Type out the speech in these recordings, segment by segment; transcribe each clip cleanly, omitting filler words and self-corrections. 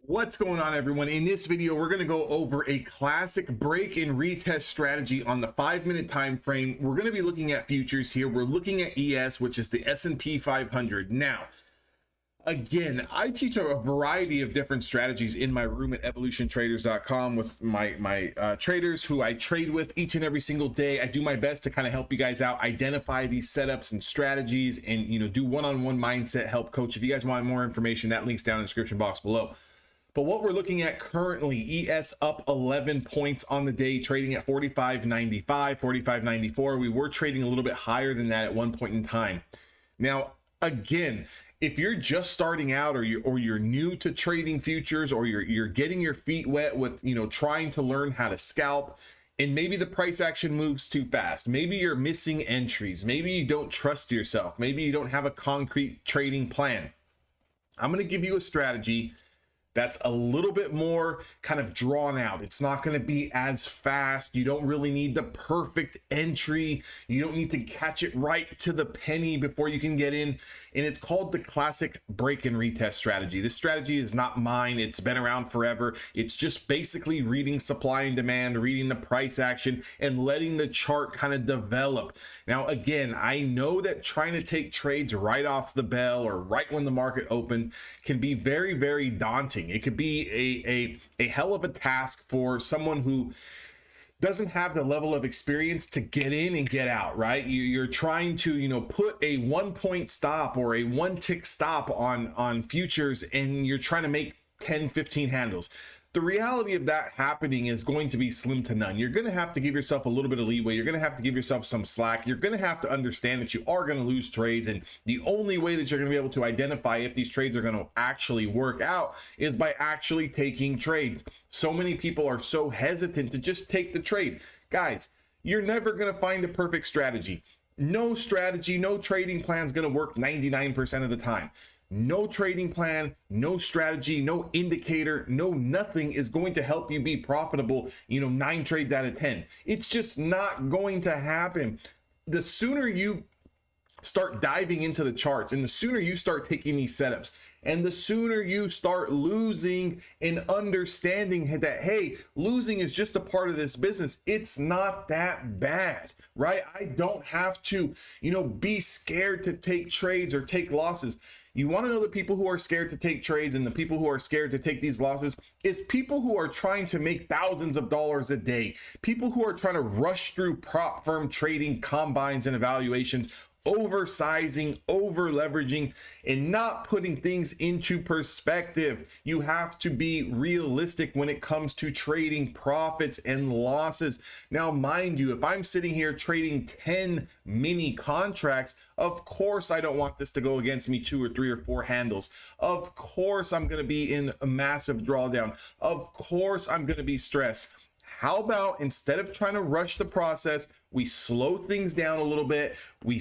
What's going on, everyone? In this video, we're going to go over a classic break and retest strategy on the 5-minute time frame. We're going to be looking at futures here. We're looking at ES, which is the S&P 500. Now, again, I teach a variety of different strategies in my room at evolutiontraders.com with my traders who I trade with each and every single day. I do my best to kind of help you guys out, identify these setups and strategies, and do one-on-one mindset help coach. If you guys want more information, that link's down in the description box below. But what we're looking at currently, ES up 11 points on the day, trading at 45.95, 45.94. We were trading a little bit higher than that at one point in time. Now, again, if you're just starting out or you're new to trading futures, or you're getting your feet wet with trying to learn how to scalp, and maybe the price action moves too fast, maybe you're missing entries, maybe you don't trust yourself, maybe you don't have a concrete trading plan, I'm going to give you a strategy that's a little bit more kind of drawn out. It's not going to be as fast. You don't really need the perfect entry. You don't need to catch it right to the penny before you can get in. And it's called the classic break and retest strategy. This strategy is not mine. It's been around forever. It's just basically reading supply and demand, reading the price action, and letting the chart kind of develop. Now, again, I know that trying to take trades right off the bell or right when the market opened can be very, very daunting. It could be a hell of a task for someone who doesn't have the level of experience to get in and get out, right? You're trying to, put a 1-point stop or a 1-tick stop on futures, and you're trying to make 10, 15 handles. The reality of that happening is going to be slim to none. You're going to have to give yourself a little bit of leeway. You're going to have to give yourself some slack. You're going to have to understand that you are going to lose trades. And the only way that you're going to be able to identify if these trades are going to actually work out is by actually taking trades. So many people are so hesitant to just take the trade. Guys, you're never going to find a perfect strategy. No strategy, no trading plan is going to work 99% of the time. No trading plan, no strategy, no indicator, no nothing is going to help you be profitable, 9 trades out of 10. It's just not going to happen. The sooner you start diving into the charts, and the sooner you start taking these setups, and the sooner you start losing and understanding that, hey, losing is just a part of this business. It's not that bad, right? I don't have to, be scared to take trades or take losses. You want to know the people who are scared to take trades and the people who are scared to take these losses is people who are trying to make thousands of dollars a day, people who are trying to rush through prop firm trading combines and evaluations, oversizing, over leveraging, and not putting things into perspective. You have to be realistic when it comes to trading profits and losses. Now, mind you, if I'm sitting here trading 10 mini contracts, of course I don't want this to go against me 2 or 3 or 4 handles. Of course I'm going to be in a massive drawdown. Of course I'm going to be stressed. How about, instead of trying to rush the process, we slow things down a little bit. We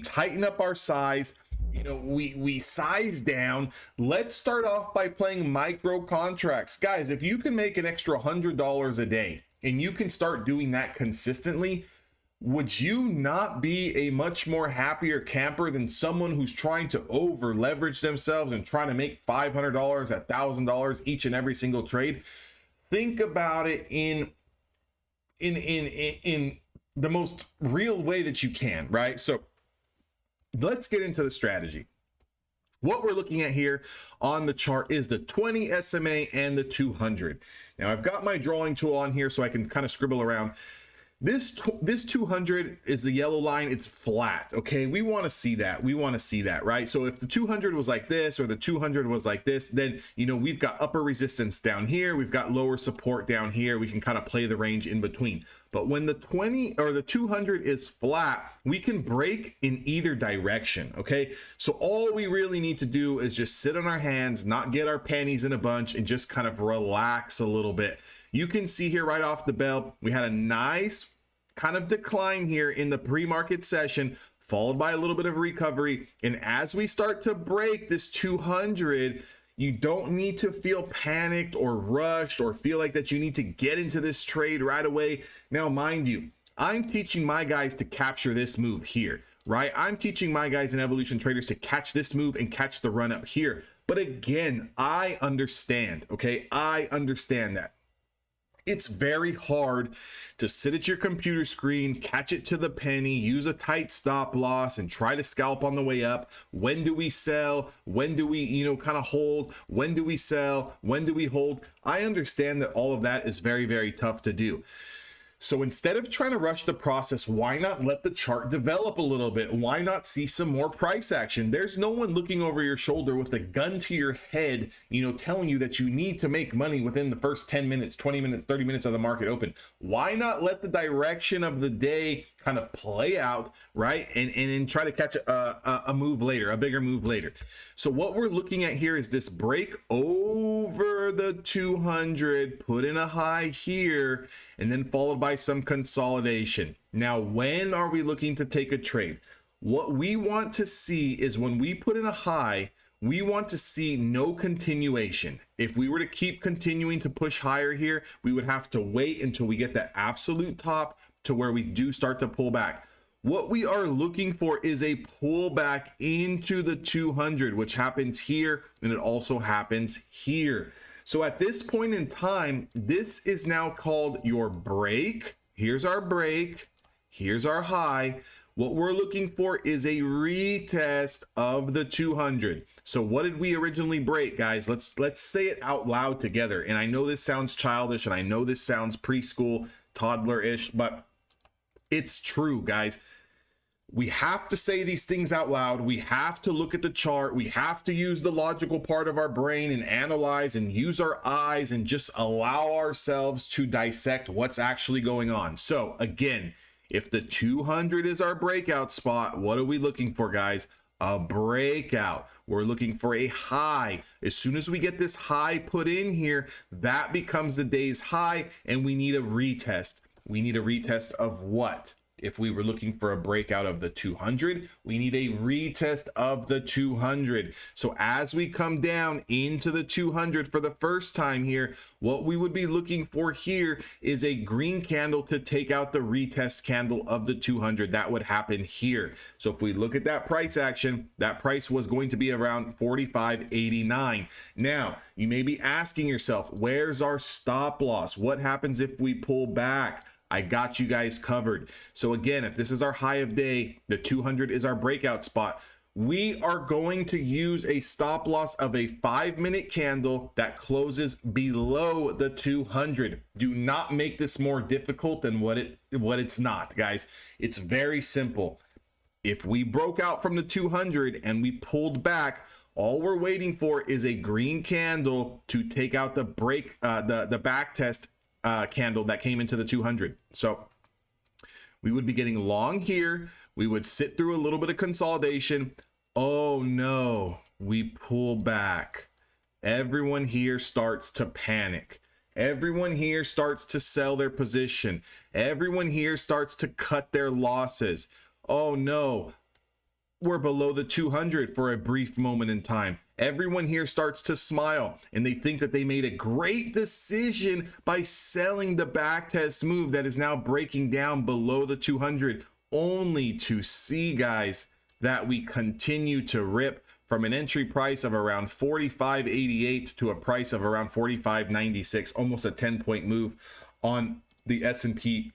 tighten up our size. We size down. Let's start off by playing micro contracts. Guys, if you can make an extra $100 a day and you can start doing that consistently, would you not be a much more happier camper than someone who's trying to over leverage themselves and trying to make $500, $1,000 each and every single trade? Think about it in the most real way that you can, right? So let's get into the strategy. What we're looking at here on the chart is the 20 SMA and the 200. Now, I've got my drawing tool on here so I can kind of scribble around. This 200 is the yellow line. It's flat. Okay, we want to see that. We want to see that, right? So if the 200 was like this, or the 200 was like this, then we've got upper resistance down here, we've got lower support down here. We can kind of play the range in between. But when the 20 or the 200 is flat, we can break in either direction. Okay, so all we really need to do is just sit on our hands, not get our panties in a bunch, and just kind of relax a little bit. You can see here right off the bell, we had a nice kind of decline here in the pre-market session, followed by a little bit of recovery. And as we start to break this 200, you don't need to feel panicked or rushed or feel like that you need to get into this trade right away. Now, mind you, I'm teaching my guys to capture this move here, right? I'm teaching my guys in Evolution Traders to catch this move and catch the run up here. But again, I understand, okay? I understand that it's very hard to sit at your computer screen, catch it to the penny, use a tight stop loss, and try to scalp on the way up. When do we sell? When do we, kind of hold? When do we sell? When do we hold? I understand that all of that is very, very tough to do. So instead of trying to rush the process, why not let the chart develop a little bit? Why not see some more price action? There's no one looking over your shoulder with a gun to your head, telling you that you need to make money within the first 10 minutes, 20 minutes, 30 minutes of the market open. Why not let the direction of the day kind of play out, right? And try to catch a move later, a bigger move later. So what we're looking at here is this break over the 200, put in a high here, and then followed by some consolidation. Now, when are we looking to take a trade? What we want to see is when we put in a high, we want to see no continuation. If we were to keep continuing to push higher here, we would have to wait until we get that absolute top to where we do start to pull back. What we are looking for is a pullback into the 200, which happens here, and it also happens here. So at this point in time, this is now called your break. Here's our break. Here's our high. What we're looking for is a retest of the 200. So what did we originally break, guys? Let's say it out loud together. And I know this sounds childish, and I know this sounds preschool, toddler-ish, but it's true, guys. We have to say these things out loud. We have to look at the chart. We have to use the logical part of our brain and analyze and use our eyes and just allow ourselves to dissect what's actually going on. So again, if the 200 is our breakout spot, what are we looking for, guys? A breakout. We're looking for a high. As soon as we get this high put in here, that becomes the day's high, and we need a retest. We need a retest of what? If we were looking for a breakout of the 200, we need a retest of the 200. So as we come down into the 200 for the first time here, what we would be looking for here is a green candle to take out the retest candle of the 200. That would happen here. So if we look at that price action, that price was going to be around 45.89. Now, you may be asking yourself, where's our stop loss? What happens if we pull back? I got you guys covered. So again, if this is our high of day, the 200 is our breakout spot. We are going to use a stop loss of a 5-minute candle that closes below the 200. Do not make this more difficult than what it's not, guys. It's very simple. If we broke out from the 200 and we pulled back, all we're waiting for is a green candle to take out the break, the back test candle that came into the 200. So we would be getting long here. We would sit through a little bit of consolidation. Oh no, we pull back. Everyone here starts to panic. Everyone here starts to sell their position. Everyone here starts to cut their losses. Oh no, we're below the 200 for a brief moment in time. Everyone here starts to smile, and they think that they made a great decision by selling the backtest move that is now breaking down below the 200, only to see, guys, that we continue to rip from an entry price of around 45.88 to a price of around 45.96, almost a 10-point move on the S&P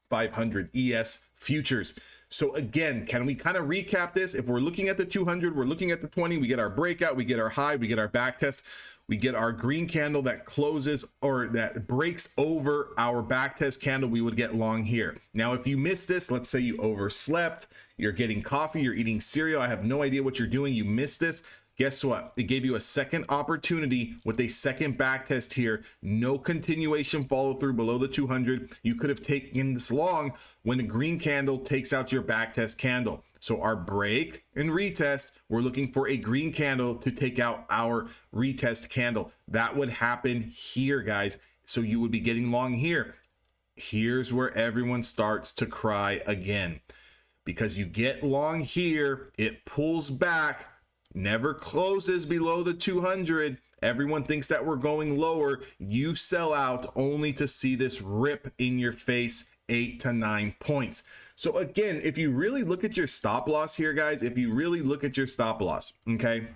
500 ES futures. So again, can we kind of recap this? If we're looking at the 200, we're looking at the 20, we get our breakout, we get our high, we get our back test, we get our green candle that closes or that breaks over our back test candle, we would get long here. Now, if you missed this, let's say you overslept, you're getting coffee, you're eating cereal, I have no idea what you're doing, you missed this. Guess what? It gave you a second opportunity with a second back test here. No continuation follow through below the 200. You could have taken this long when the green candle takes out your back test candle. So our break and retest, we're looking for a green candle to take out our retest candle. That would happen here, guys. So you would be getting long here. Here's where everyone starts to cry again. Because you get long here, it pulls back, never closes below the 200. Everyone thinks that we're going lower. You sell out only to see this rip in your face 8 to 9 points. So again, if you really look at your stop loss here, guys, if you really look at your stop loss, okay,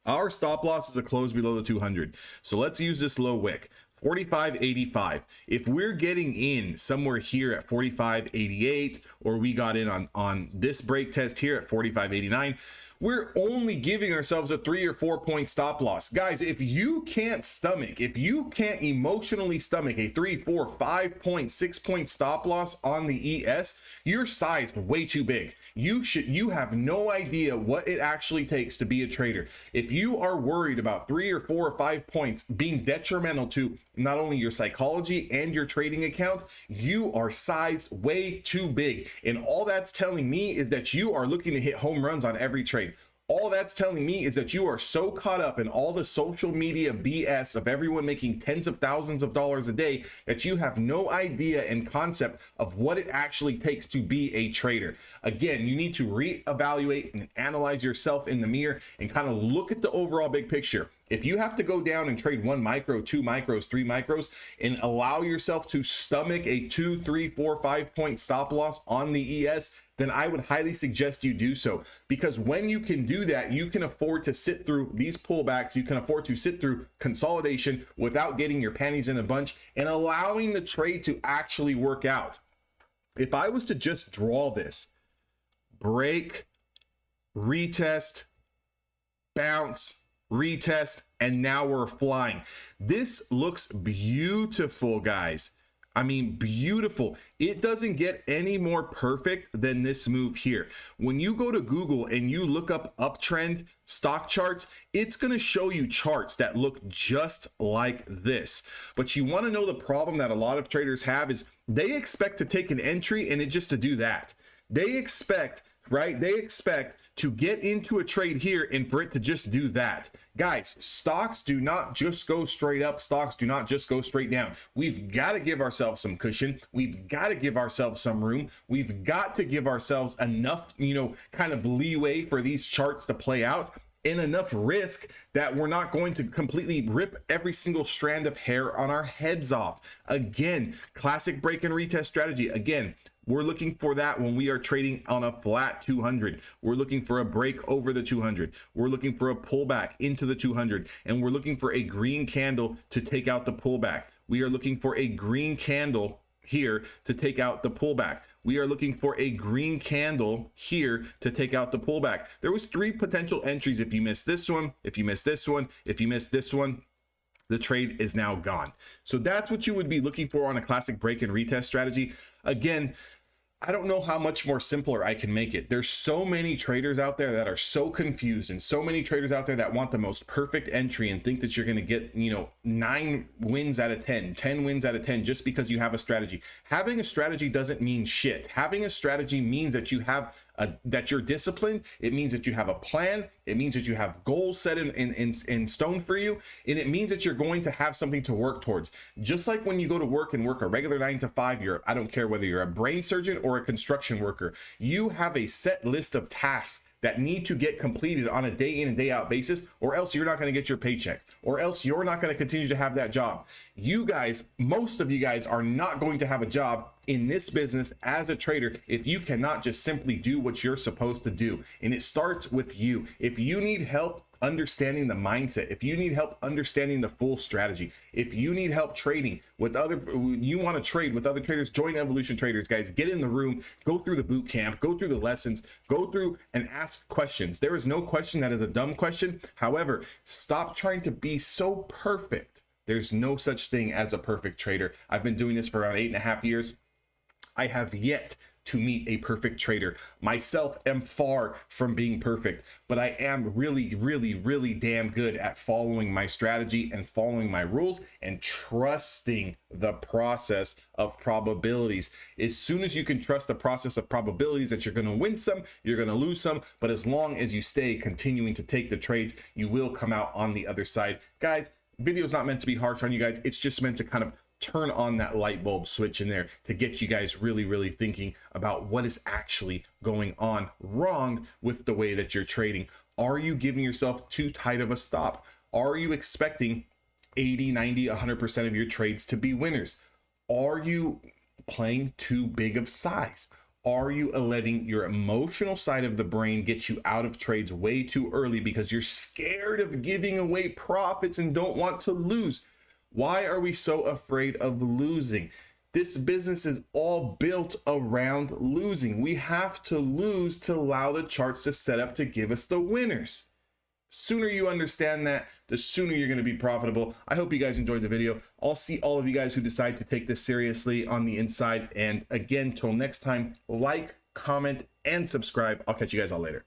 Our stop loss is a close below the 200. So let's use this low wick. 45.85. If we're getting in somewhere here at 45.88, or we got in on this break test here at 45.89, we're only giving ourselves a 3 or 4 point stop loss. Guys, if you can't stomach, if you can't emotionally stomach a 3, 4, 5 point, 6 point stop loss on the ES, you're sized way too big. You have no idea what it actually takes to be a trader. If you are worried about 3 or 4 or 5 points being detrimental to not only your psychology and your trading account, you are sized way too big. And all that's telling me is that you are looking to hit home runs on every trade. All that's telling me is that you are so caught up in all the social media BS of everyone making tens of thousands of dollars a day that you have no idea and concept of what it actually takes to be a trader. Again, you need to reevaluate and analyze yourself in the mirror and kind of look at the overall big picture. If you have to go down and trade 1 micro, 2 micros, 3 micros, and allow yourself to stomach a 2, 3, 4, 5 point stop loss on the ES, then I would highly suggest you do so, because when you can do that, you can afford to sit through these pullbacks. You can afford to sit through consolidation without getting your panties in a bunch and allowing the trade to actually work out. If I was to just draw this break, retest, bounce, retest, and now we're flying. This looks beautiful, guys. I mean, beautiful. It doesn't get any more perfect than this move here. When you go to Google and you look up uptrend stock charts, it's going to show you charts that look just like this. But you want to know the problem that a lot of traders have is they expect to take an entry and it just to do that. They expect, right? They expect to get into a trade here and for it to just do that. Guys, stocks do not just go straight up. Stocks do not just go straight down. We've got to give ourselves some cushion. We've got to give ourselves some room. We've got to give ourselves enough, kind of leeway for these charts to play out, and enough risk that we're not going to completely rip every single strand of hair on our heads off. Again, classic break and retest strategy. Again, we're looking for that when we are trading on a flat 200. We're looking for a break over the 200. We're looking for a pullback into the 200. And we're looking for a green candle to take out the pullback. We are looking for a green candle here to take out the pullback. We are looking for a green candle here to take out the pullback. There was 3 potential entries. If you missed this one, if you missed this one, if you missed this one, the trade is now gone. So that's what you would be looking for on a classic break and retest strategy. Again, I don't know how much more simpler I can make it. There's so many traders out there that are so confused, and so many traders out there that want the most perfect entry and think that you're going to get, 9 wins out of 10, 10 wins out of 10 just because you have a strategy. Having a strategy doesn't mean shit. Having a strategy means that you have that you're disciplined. It means that you have a plan. It means that you have goals set in stone for you. And it means that you're going to have something to work towards. Just like when you go to work and work a regular 9 to 5, I don't care whether you're a brain surgeon or a construction worker, you have a set list of tasks that need to get completed on a day in and day out basis, or else you're not going to get your paycheck, or else you're not going to continue to have that job. You guys, most of you guys are not going to have a job in this business as a trader if you cannot just simply do what you're supposed to do. And it starts with you. If you need help understanding the mindset, if you need help understanding the full strategy, if you need help trading with you want to trade with other traders, join Evolution Traders, guys. Get in the room, go through the boot camp, go through the lessons, go through and ask questions. There is no question that is a dumb question. However, stop trying to be so perfect. There's no such thing as a perfect trader. I've been doing this for around 8.5 years. I have yet to meet a perfect trader. Myself am far from being perfect, but I am really, really, really damn good at following my strategy and following my rules and trusting the process of probabilities. As soon as you can trust the process of probabilities that you're going to win some, you're going to lose some, but as long as you stay continuing to take the trades, you will come out on the other side. Guys, video is not meant to be harsh on you guys. It's just meant to kind of turn on that light bulb switch in there to get you guys really, really thinking about what is actually going on wrong with the way that you're trading. Are you giving yourself too tight of a stop? Are you expecting 80, 90, 100% of your trades to be winners? Are you playing too big of size? Are you letting your emotional side of the brain get you out of trades way too early because you're scared of giving away profits and don't want to lose? Why are we so afraid of losing? This business is all built around losing. We have to lose to allow the charts to set up to give us the winners. Sooner you understand that, the sooner you're going to be profitable. I hope you guys enjoyed the video. I'll see all of you guys who decide to take this seriously on the inside. And again, till next time, like, comment, and subscribe. I'll catch you guys all later.